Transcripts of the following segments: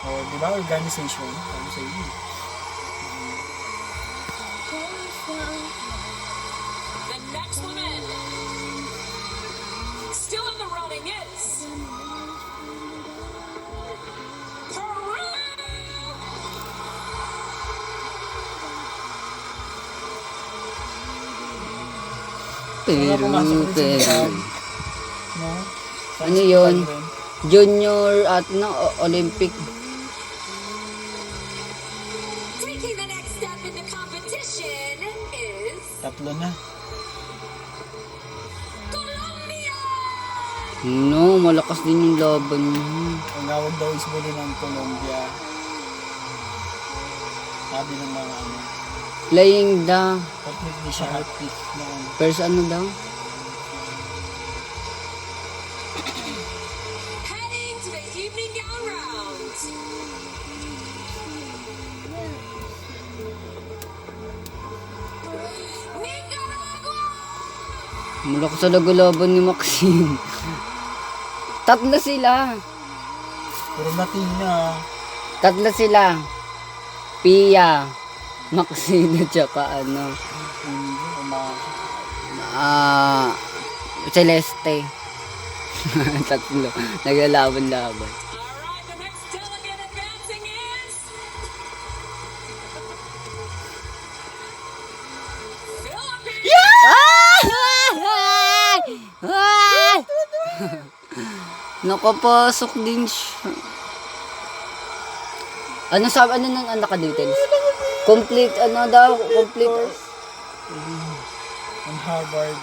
O, di ba? Organization. Ano sa iyo? The next woman still in the running is Peru. Pero, No? ano yun? Junior at Olympic. Taking the next step in the competition is Tatlo na. Colombia. No, malakas din yung laban niya. Ang awag daw is muli ng Colombia. Sabi ng mga ano. Playing the Bakit hindi siya hotpick noon? first ano daw? Heading to the evening gown round. Nicaragua. Malakas talaga laban ni Maxine. Tatlo sila. Puro Latina. Tatlo sila. Pia, Maxine at saka ano, Celeste. Tatlo. Naglalaban-laban. All right, the next delegate advancing is Philippines. Nakapasok din siya. Ano sabi, ano nang anak ka details? Complete, ano daw? Complete. Ang Harvard.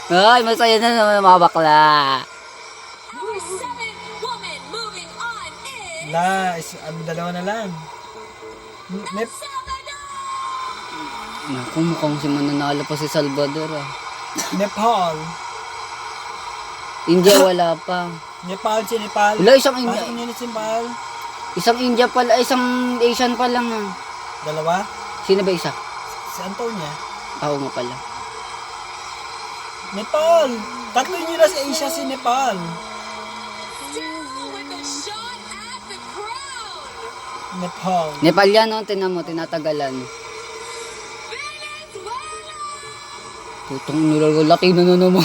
Ay, masaya na naman mga bakla. Our seventh woman moving on is Dalawa na lang. Nep, Salvador. Naku, mukhang si mananalo pa si Salvador ah. Nepal. India wala pa. Nepal, si Nepal. Wala, isang India. Pasok niyo ni si Nepal. Isang India pala, isang Asian pa lang ah. Dalawa. Sino ba isa? Si Antonia. Ako nga pala. Nepal. Tatlo niyo na sa Asia si Nepal. Still with a shot at the crown. Nepal. Nepal yan no, tinan mo, tinatagalan. Venezuela. Putong nilalaki na naman.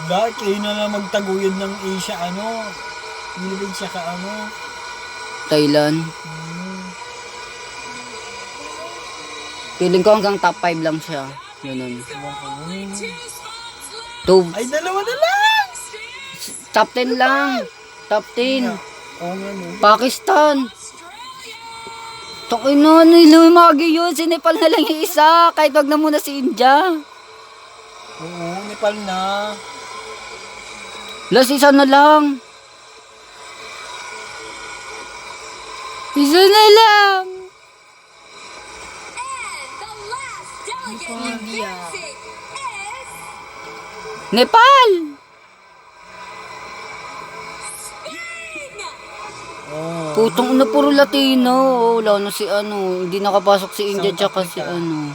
Dahil kayo na lang magtaguyod ng Asia, ano. Nilibig siya ka, ano. Thailand. Feeling ko hanggang top 5 lang siya. Ganun. Two spots left. Two, Ay, dalawa na lang! top 10 lang. Top 10. Oo nga, no. Pakistan. Australia. Takin na, lumagi yun. Si Nepal na lang yung isa. Kahit wag na muna si India. Oo, Nepal na. Last isa na lang. Isa na lang. And the last delegate advancing is Nepal. Spain. Oo. Putong na puro Latino. Wala na si ano. Hindi nakapasok si India tsaka si ano.